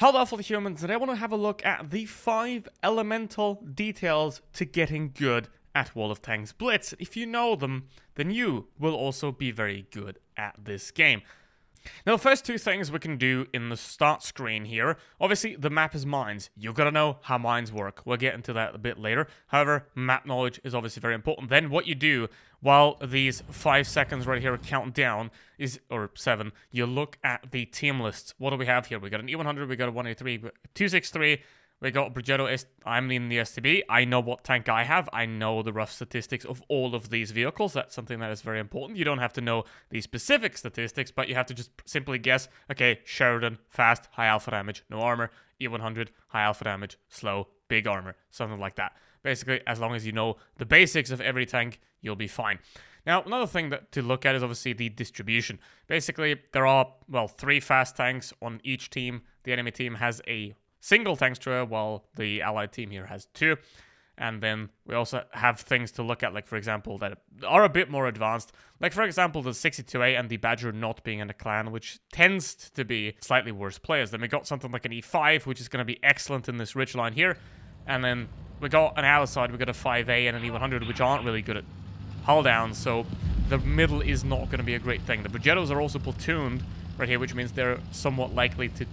Hello for the humans, and I want to have a look at the 5 elemental details to getting good at WoT Blitz. If you know them, then you will also be very good at this game. Now, the first 2 things we can do in the start screen here, obviously the map is mines. You've got to know how mines work. We'll get into that a bit later. However, map knowledge is obviously very important. Then what you do while these 5 seconds right here count down is, or 7, you look at the team lists. What do we have here? We got an E100, we got a 183, 263, we got Progetto. I'm in the STB. I know what tank I have. I know the rough statistics of all of these vehicles. That's something that is very important. You don't have to know the specific statistics, but you have to just simply guess, okay, Sheridan, fast, high alpha damage, no armor, E100, high alpha damage, slow, big armor, something like that. Basically, as long as you know the basics of every tank, you'll be fine. Now, another thing to look at is obviously the distribution. Basically, there are, 3 fast tanks on each team. The enemy team has a single tank destroyer, while the allied team here has 2. And then we also have things to look at, like, for example, that are a bit more advanced. Like, for example, the 62A and the Badger not being in a clan, which tends to be slightly worse players. Then we got something like an E5, which is going to be excellent in this ridge line here. And then we got on our side, we got a 5A and an E100, which aren't really good at hull down, so the middle is not going to be a great thing. The Progettos are also platooned right here, which means they're somewhat likely to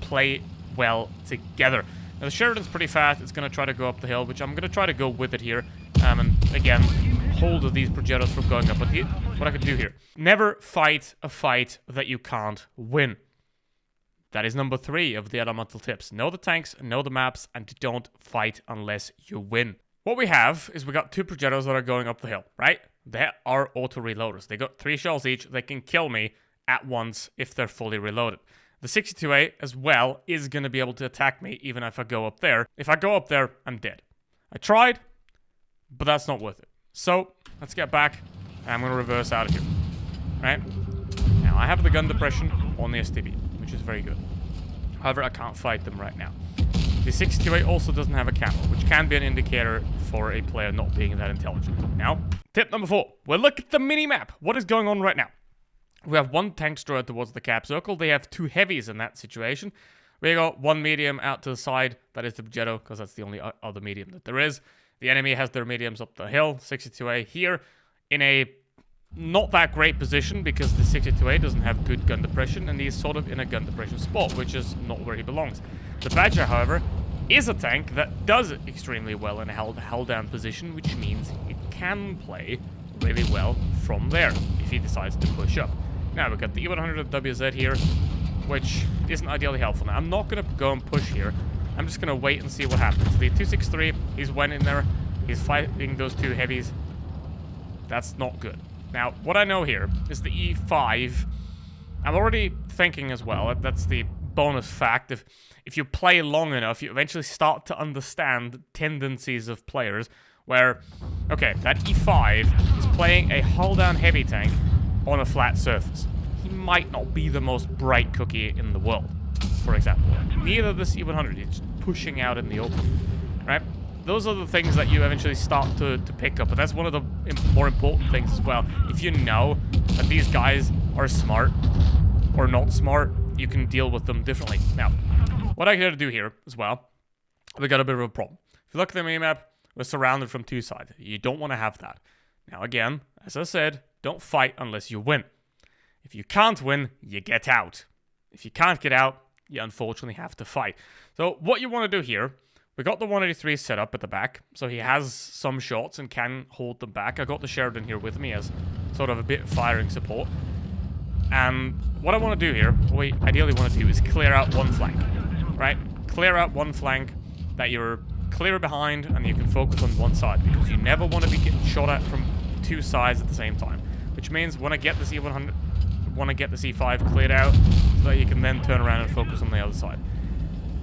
play well together. Now, the Sheridan's pretty fast. It's going to try to go up the hill, which I'm going to try to go with it here. And again, hold these Progettos from going up. But what I can do here, never fight a fight that you can't win. That is number 3 of the elemental tips. Know the tanks, know the maps, and don't fight unless you win. What we have is we got 2 Progettos that are going up the hill, right? They are auto-reloaders. They got 3 shells each. They can kill me at once if they're fully reloaded. The 62A as well is going to be able to attack me even if I go up there. If I go up there, I'm dead. I tried, but that's not worth it. So, let's get back, and I'm going to reverse out of here. Right? Now, I have the gun depression on the STB, which is very good. However, I can't fight them right now. The 62A also doesn't have a camo, which can be an indicator for a player not being that intelligent. Now, tip number 4. We'll look at the mini-map. What is going on right now? We have 1 tank destroyer towards the cap circle. They have 2 heavies in that situation. We got 1 medium out to the side. That is the Progetto, because that's the only other medium that there is. The enemy has their mediums up the hill. 62A here in a not that great position because the 62A doesn't have good gun depression, and he's sort of in a gun depression spot, which is not where he belongs. The Badger, however, is a tank that does extremely well in a held down position, which means it can play really well from there if he decides to push up. Now, we've got the E100 WZ here, which isn't ideally helpful. Now, I'm not going to go and push here. I'm just going to wait and see what happens. The 263, he's went in there. He's fighting those 2 heavies. That's not good. Now, what I know here is the E5. I'm already thinking as well, that's the bonus fact. If you play long enough, you eventually start to understand tendencies of players where, okay, that E5 is playing a hull-down heavy tank on a flat surface. He might not be the most bright cookie in the world, for example. Neither this E100, he's just pushing out in the open, right? Those are the things that you eventually start to pick up, but that's one of the more important things as well. If you know that these guys are smart or not smart, you can deal with them differently. Now, what I got to do here as well, we got a bit of a problem. If you look at the minimap, we're surrounded from 2 sides. You don't want to have that. Now, again, as I said, don't fight unless you win. If you can't win, you get out. If you can't get out, you unfortunately have to fight. So what you want to do here, we got the 183 set up at the back, so he has some shots and can hold them back. I got the Sheridan here with me as sort of a bit of firing support. And what I want to do here, what we ideally want to do is clear out 1 flank, right? Clear out 1 flank that you're clear behind and you can focus on 1 side, because you never want to be getting shot at from 2 sides at the same time. Which means when I get this E100, want to get the C5 cleared out so that you can then turn around and focus on the other side.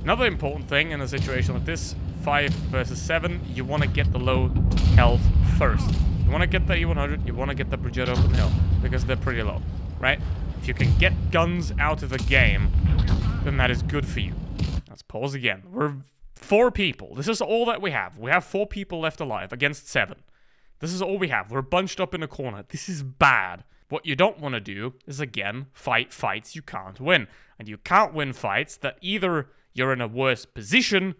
Another important thing in a situation like this, 5 versus 7, you want to get the low health first. You want to get the E100, you want to get the Progetto up the hill, because they're pretty low, right? If you can get guns out of the game, then that is good for you. Let's pause again. We're 4 people. This is all that we have. We have 4 people left alive against 7. This is all we have. We're bunched up in a corner. This is bad. What you don't want to do is, again, fight fights you can't win. And you can't win fights that either you're in a worse position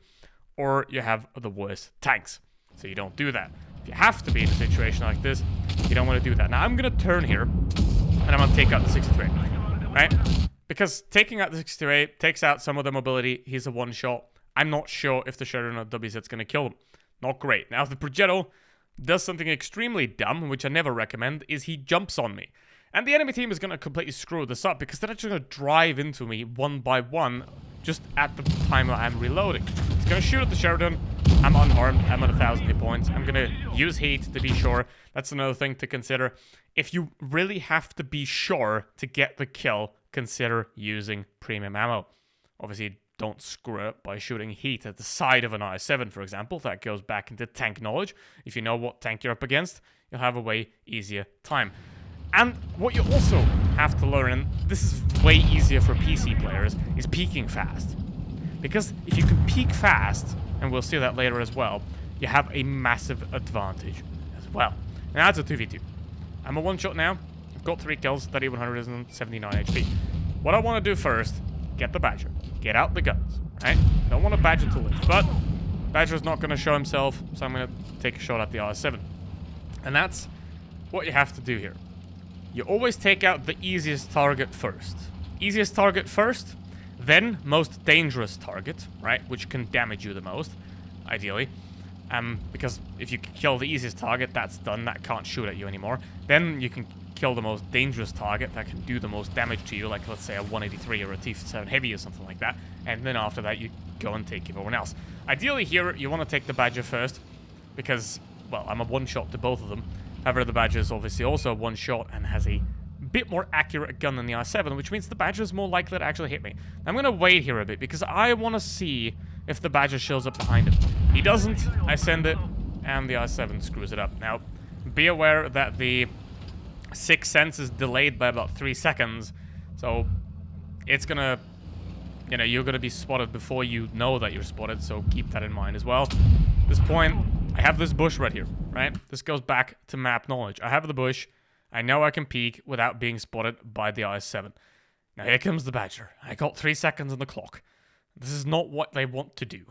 or you have the worst tanks. So you don't do that. If you have to be in a situation like this, you don't want to do that. Now I'm going to turn here and I'm going to take out the 63, right? Because taking out the 63 takes out some of the mobility. He's a one-shot. I'm not sure if the Sheridan or WZ's going to kill him. Not great. Now, if the Progetto does something extremely dumb, which I never recommend, is he jumps on me. And the enemy team is going to completely screw this up because they're actually going to drive into me one by one just at the time that I'm reloading. He's going to shoot at the Sheridan. I'm unharmed. I'm at 1,000 hit points. I'm going to use heat to be sure. That's another thing to consider. If you really have to be sure to get the kill, consider using premium ammo. Obviously, don't screw it by shooting heat at the side of an IS-7, for example. That goes back into tank knowledge. If you know what tank you're up against, you'll have a way easier time. And what you also have to learn, and this is way easier for PC players, is peeking fast. Because if you can peek fast, and we'll see that later as well, you have a massive advantage as well. Now it's a 2v2. I'm a one-shot now. I've got 3 kills, 3,179 HP. What I want to do first, get the Badger. Get out the guns, right? I don't want a Badger to live, but Badger's not going to show himself, so I'm going to take a shot at the IS-7. And that's what you have to do here. You always take out the easiest target first. Easiest target first, then most dangerous target, right? Which can damage you the most, ideally. Because if you kill the easiest target, that's done. That can't shoot at you anymore. Then you can kill the most dangerous target that can do the most damage to you, like let's say a 183 or a T7 Heavy or something like that. And then after that, you go and take everyone else. Ideally here, you want to take the Badger first, because, well, I'm a one-shot to both of them. However, the Badger is obviously also a one-shot and has a bit more accurate gun than the I-7, which means the Badger is more likely to actually hit me. I'm going to wait here a bit because I want to see if the Badger shows up behind him. He doesn't, I send it, and the I-7 screws it up. Now, be aware that the 6th sense is delayed by about 3 seconds, so it's going to, you know, you're going to be spotted before you know that you're spotted, so keep that in mind as well. At this point, I have this bush right here, right? This goes back to map knowledge. I have the bush. I know I can peek without being spotted by the IS-7. Now here comes the Badger. I got 3 seconds on the clock. This is not what they want to do,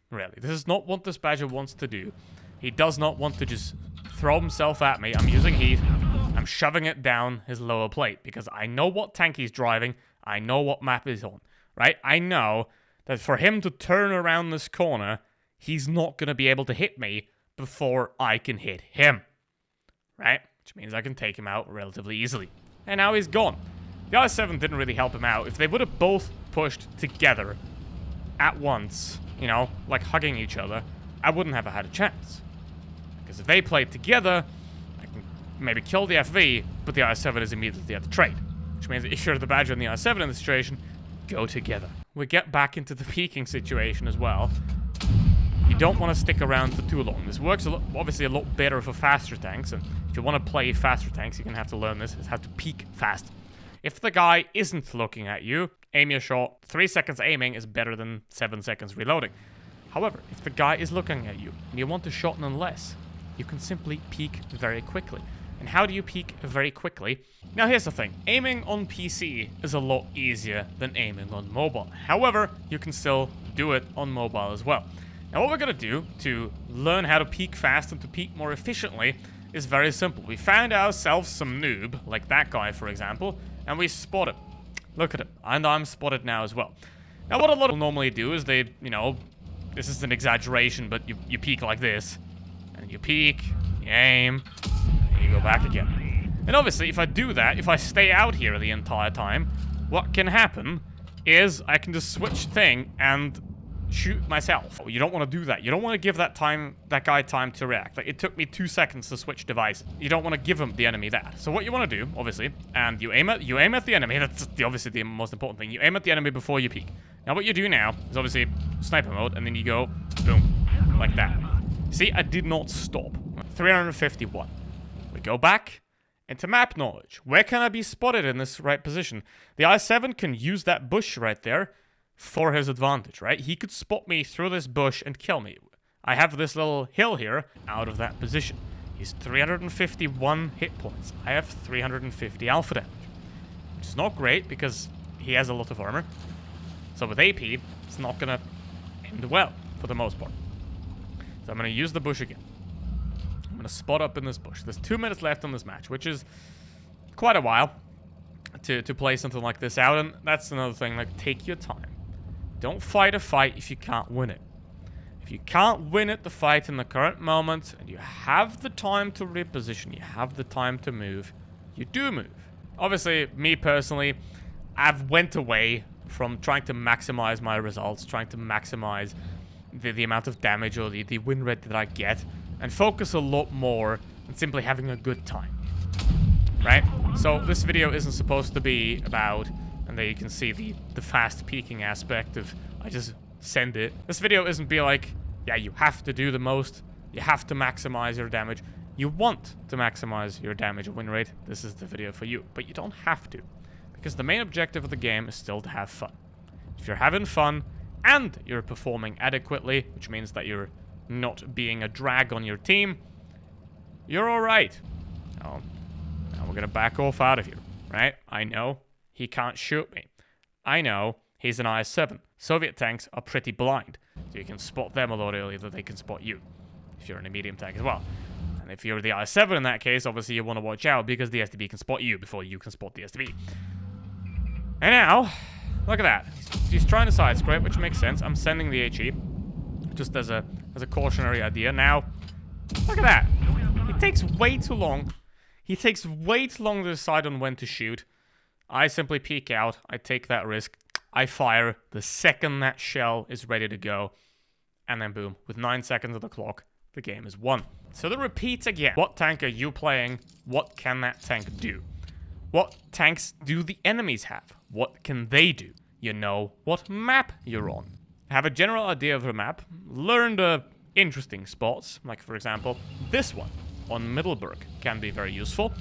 really. This is not what this Badger wants to do. He does not want to just throw himself at me. I'm using heat. I'm shoving it down his lower plate because I know what tank he's driving. I know what map he's on, right? I know that for him to turn around this corner, he's not going to be able to hit me before I can hit him, right? Which means I can take him out relatively easily. And now he's gone. The IS-7 didn't really help him out. If they would have both pushed together at once, you know, like hugging each other, I wouldn't have had a chance. Because if they played together, I can maybe kill the FV, but the IS-7 is immediately at the trade. Which means that if you're the Badger and the IS-7 in the situation, go together. We get back into the peeking situation as well. You don't want to stick around for too long. This works obviously a lot better for faster tanks, and if you want to play faster tanks, you're going to have to learn this, is how to peek fast. If the guy isn't looking at you, aim your shot. 3 seconds aiming is better than 7 seconds reloading. However, if the guy is looking at you, and you want a shot nonetheless, you can simply peek very quickly. And how do you peek very quickly? Now here's the thing, aiming on PC is a lot easier than aiming on mobile. However, you can still do it on mobile as well. Now what we're going to do to learn how to peek fast and to peek more efficiently is very simple. We found ourselves some noob, like that guy for example, and we spot him. Look at him, and I'm spotted now as well. Now what a lot of people normally do is they, you know, this is an exaggeration, but you peek like this, and you peek, you aim, and you go back again. And obviously if I do that, if I stay out here the entire time, what can happen is I can just switch thing and shoot myself. You don't want to do that. You don't want to give that guy time to react. Like, it took me 2 seconds to switch device. You don't want to give him, the enemy, that. So what you want to do, obviously, and you aim at the enemy. That's obviously the most important thing. You aim at the enemy before you peek. Now what you do now is obviously sniper mode, and then you go boom, like that. See, I did not stop. 351. We go back into map knowledge. Where can I be spotted in this right position? The I-7 can use that bush right there for his advantage, right? He could spot me through this bush and kill me. I have this little hill here out of that position. He's 351 hit points. I have 350 alpha damage. Which is not great because he has a lot of armor. So with AP, it's not gonna end well for the most part. So I'm gonna use the bush again. I'm gonna spot up in this bush. There's 2 minutes left on this match, which is quite a while to play something like this out. And that's another thing, like, take your time. Don't fight a fight if you can't win it. If you can't win it, the fight in the current moment, and you have the time to reposition, you have the time to move, you do move. Obviously, me personally, I've went away from trying to maximize my results, trying to maximize the amount of damage or the win rate that I get, and focus a lot more on simply having a good time. Right? So this video isn't supposed to be about, and there you can see the fast peaking aspect of, I just send it. This video isn't be like, yeah, you have to do the most, you have to maximize your damage. You want to maximize your damage and win rate, this is the video for you. But you don't have to, because the main objective of the game is still to have fun. If you're having fun, and you're performing adequately, which means that you're not being a drag on your team, you're alright. Now we're gonna back off out of here, right? I know he can't shoot me. I know he's an IS-7. Soviet tanks are pretty blind, so you can spot them a lot earlier than they can spot you, if you're in a medium tank as well. And if you're the IS-7 in that case, obviously you want to watch out, because the SDB can spot you before you can spot the SDB. And now, look at that. He's trying to side scrape, which makes sense. I'm sending the HE, just as a cautionary idea. Now, look at that. He takes way too long. He takes way too long to decide on when to shoot. I simply peek out. I take that risk. I fire the second that shell is ready to go. And then boom, with 9 seconds of the clock, the game is won. So to repeat again, what tank are you playing? What can that tank do? What tanks do the enemies have? What can they do? You know what map you're on. Have a general idea of the map. Learn the interesting spots. Like, for example, this one on Middleburg can be very useful.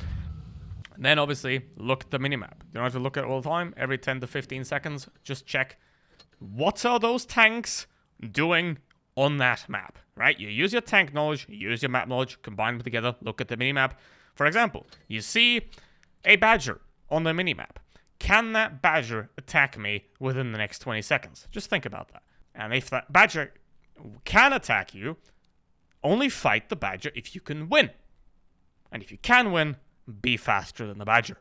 And then, obviously, look at the minimap. You don't have to look at it all the time. Every 10 to 15 seconds, just check what are those tanks doing on that map, right? You use your tank knowledge, you use your map knowledge, combine them together, look at the minimap. For example, you see a badger on the minimap. Can that badger attack me within the next 20 seconds? Just think about that. And if that badger can attack you, only fight the badger if you can win. And if you can win, be faster than the badger.